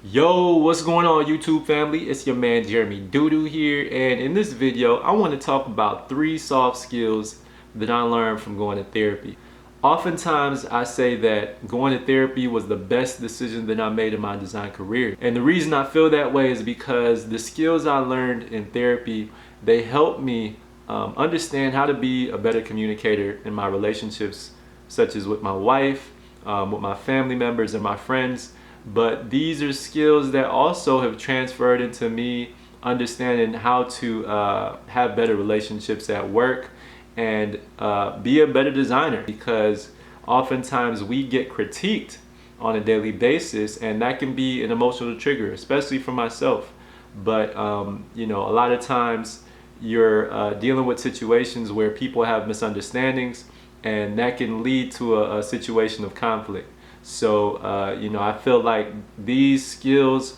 Yo, what's going on YouTube family? It's your man Jeremy Doodoo here, and in this video I want to talk about 3 soft skills that I learned from going to therapy. Oftentimes I say that going to therapy was the best decision that I made in my design career. And the reason I feel that way is because the skills I learned in therapy, they helped me understand how to be a better communicator in my relationships, such as with my wife, with my family members and my friends. But these are skills that also have transferred into me understanding how to have better relationships at work and be a better designer, because oftentimes we get critiqued on a daily basis, and that can be an emotional trigger, especially for myself. But you know, a lot of times you're dealing with situations where people have misunderstandings, and that can lead to a situation of conflict. So, you know, I feel like these skills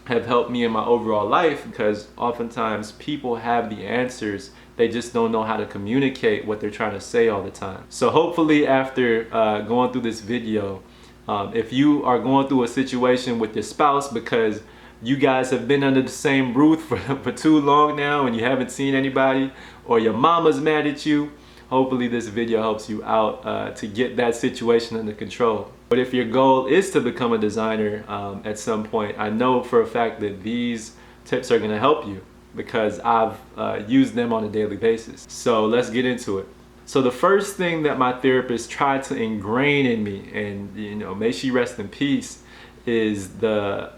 have helped me in my overall life, because oftentimes people have the answers, they just don't know how to communicate what they're trying to say all the time. So hopefully after going through this video, if you are going through a situation with your spouse because you guys have been under the same roof for too long now and you haven't seen anybody, or your mama's mad at you, hopefully this video helps you out to get that situation under control. But if your goal is to become a designer at some point, I know for a fact that these tips are going to help you, because I've used them on a daily basis. So let's get into it. So the first thing that my therapist tried to ingrain in me, and you know, may she rest in peace, is the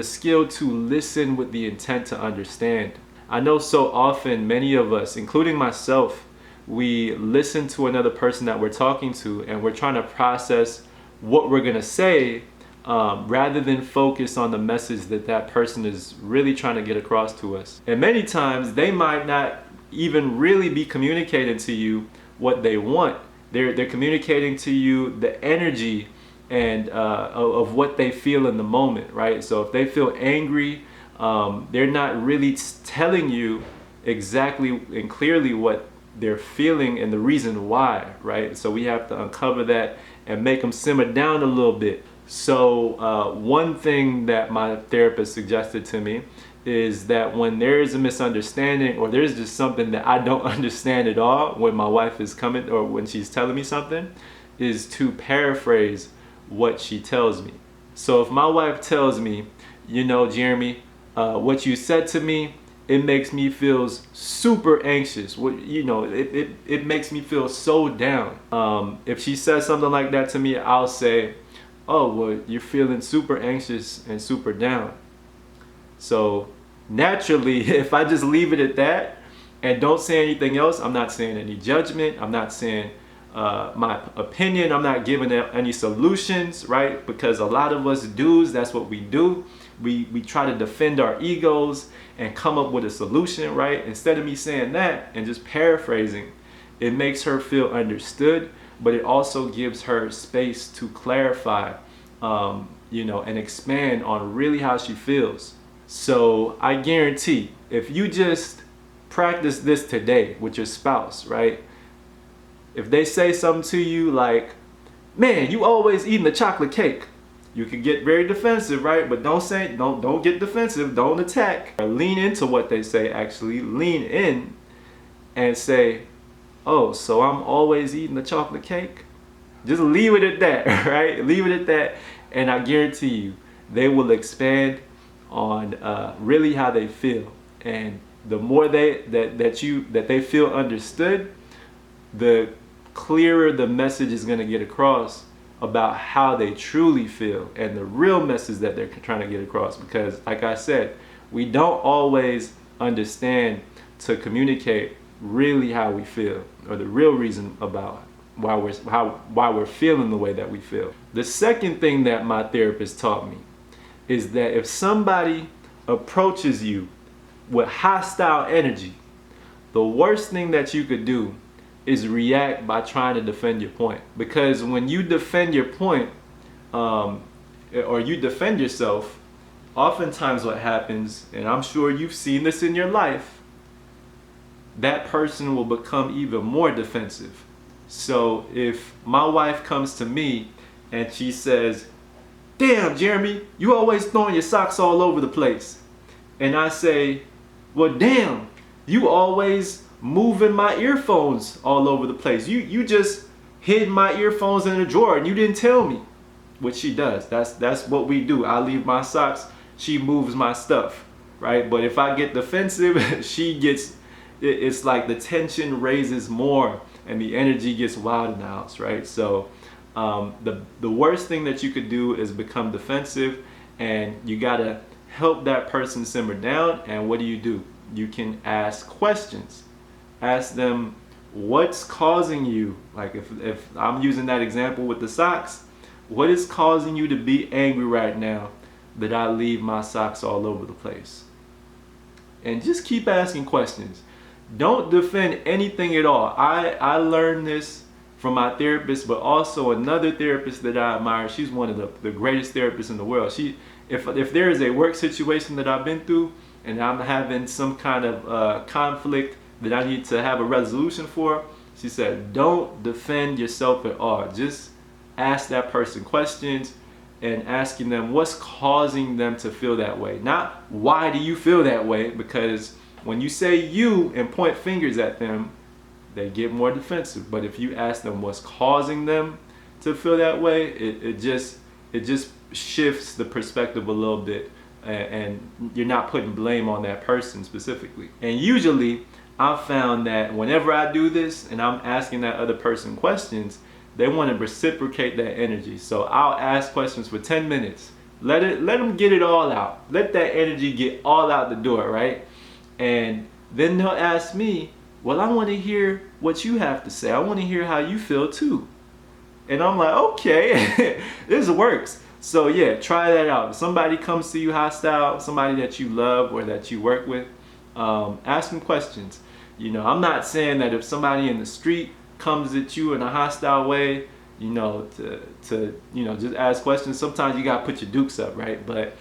skill to listen with the intent to understand. I know so often many of us, including myself, we listen to another person that we're talking to and we're trying to process what we're going to say rather than focus on the message that that person is really trying to get across to us. And many times they might not even really be communicating to you what they want. They're communicating to you the energy and of what they feel in the moment, right? So if they feel angry, they're not really telling you exactly and clearly what they're feeling and the reason why, right? So we have to uncover that and make them simmer down a little bit. So one thing that my therapist suggested to me is that when there is a misunderstanding, or there's just something that I don't understand at all when my wife is coming or when she's telling me something, is to paraphrase what she tells me. So if my wife tells me, you know, Jeremy, what you said to me, it makes me feel super anxious. You know, it makes me feel so down. If she says something like that to me, I'll say, oh, well, you're feeling super anxious and super down. So naturally, if I just leave it at that and don't say anything else, I'm not saying any judgment, I'm not saying my opinion, I'm not giving any solutions, right? Because a lot of us dudes, that's what we do. We try to defend our egos and come up with a solution, right? Instead of me saying that and just paraphrasing, it makes her feel understood, but it also gives her space to clarify, you know, and expand on really how she feels. So I guarantee if you just practice this today with your spouse, right? If they say something to you like, man, you always eating the chocolate cake, you can get very defensive, right? But don't get defensive, don't attack. Or lean into what they say, actually lean in and say, oh, so I'm always eating the chocolate cake? Just leave it at that, right? Leave it at that, and I guarantee you, they will expand on really how they feel. And the more that they feel understood, the clearer the message is going to get across about how they truly feel and the real message that they're trying to get across. Because like I said, we don't always understand to communicate really how we feel, or the real reason about why we're feeling the way that we feel. The second thing that my therapist taught me is that if somebody approaches you with hostile energy, the worst thing that you could do is react by trying to defend your point. Because when you defend your point, or you defend yourself, oftentimes what happens, and I'm sure you've seen this in your life, that person will become even more defensive. So if my wife comes to me and she says, damn, Jeremy, you always throwing your socks all over the place. And I say, well, damn, you always moving my earphones all over the place. You just hid my earphones in a drawer and you didn't tell me. Which she does. That's what we do. I leave my socks, she moves my stuff, right? But if I get defensive, she gets, it's like the tension raises more and the energy gets wild in the house, right? So the worst thing that you could do is become defensive, and you gotta help that person simmer down. And what do? You can ask questions. Ask them, what's causing you, like if I'm using that example with the socks, what is causing you to be angry right now that I leave my socks all over the place? And just keep asking questions. Don't defend anything at all. I learned this from my therapist, but also another therapist that I admire. She's one of the greatest therapists in the world. If there is a work situation that I've been through and I'm having some kind of conflict that I need to have a resolution for, she said, don't defend yourself at all. Just ask that person questions and asking them what's causing them to feel that way. Not why do you feel that way, because when you say you and point fingers at them, they get more defensive. But if you ask them what's causing them to feel that way, it just shifts the perspective a little bit, and you're not putting blame on that person specifically. And usually I've found that whenever I do this and I'm asking that other person questions, they want to reciprocate that energy. So I'll ask questions for 10 minutes. Let them get it all out. Let that energy get all out the door, right? And then they'll ask me, well, I want to hear what you have to say. I want to hear how you feel too. And I'm like, okay, this works. So yeah, try that out. If somebody comes to you hostile, somebody that you love or that you work with, ask them questions. You know, I'm not saying that if somebody in the street comes at you in a hostile way, you know, to just ask questions. Sometimes you gotta put your dukes up, right? But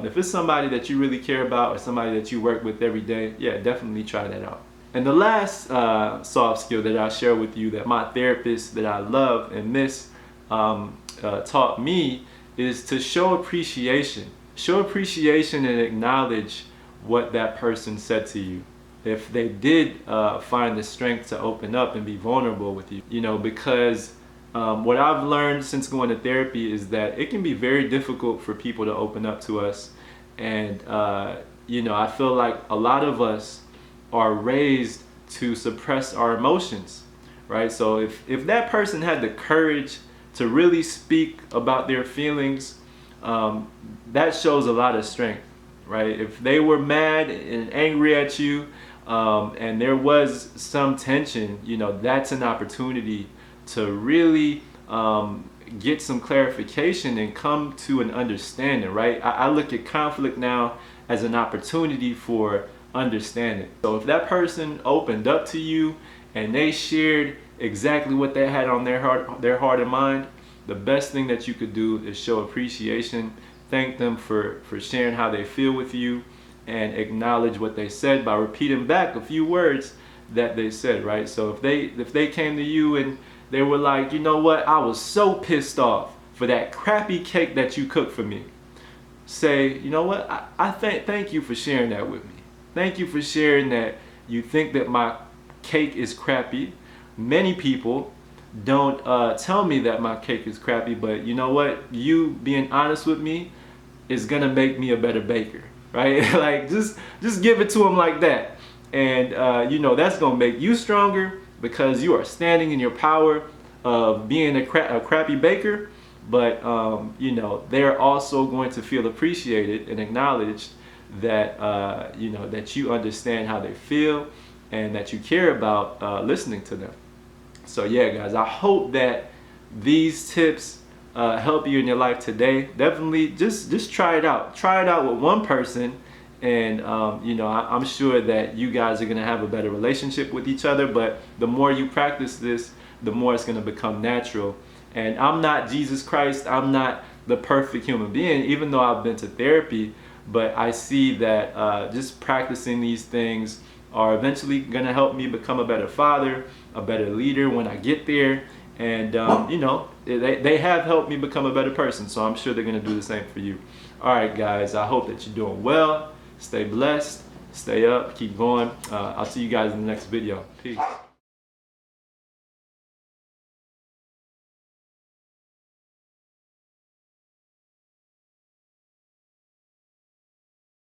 if it's somebody that you really care about or somebody that you work with every day, yeah, definitely try that out. And the last soft skill that I'll share with you that my therapist that I love and miss taught me is to show appreciation. Show appreciation and acknowledge what that person said to you. If they did find the strength to open up and be vulnerable with you, you know, because what I've learned since going to therapy is that it can be very difficult for people to open up to us. And, you know, I feel like a lot of us are raised to suppress our emotions, right? So if that person had the courage to really speak about their feelings, that shows a lot of strength, right? If they were mad and angry at you, and there was some tension, you know, that's an opportunity to really get some clarification and come to an understanding, right? I look at conflict now as an opportunity for understanding. So if that person opened up to you and they shared exactly what they had on their heart and mind, the best thing that you could do is show appreciation, thank them for sharing how they feel with you, and acknowledge what they said by repeating back a few words that they said, right? So if they came to you and they were like, you know what, I was so pissed off for that crappy cake that you cooked for me. Say, you know what, I thank you for sharing that with me. Thank you for sharing that you think that my cake is crappy. Many people don't tell me that my cake is crappy, but you know what, you being honest with me is gonna make me a better baker, right? Like just give it to them like that. And you know, that's gonna make you stronger because you are standing in your power of being a crappy baker. But you know, they're also going to feel appreciated and acknowledged that you know, that you understand how they feel and that you care about listening to them. So yeah, guys, I hope that these tips help you in your life today. Definitely just try it out. Try it out with one person, and you know, I'm sure that you guys are gonna have a better relationship with each other. But the more you practice this, the more it's gonna become natural. And I'm not Jesus Christ. I'm not the perfect human being, even though I've been to therapy. But I see that just practicing these things are eventually gonna help me become a better father, a better leader when I get there. And you know, they have helped me become a better person, so I'm sure they're gonna do the same for you. All right, guys, I hope that you're doing well. Stay blessed, stay up, keep going. I'll see you guys in the next video. Peace.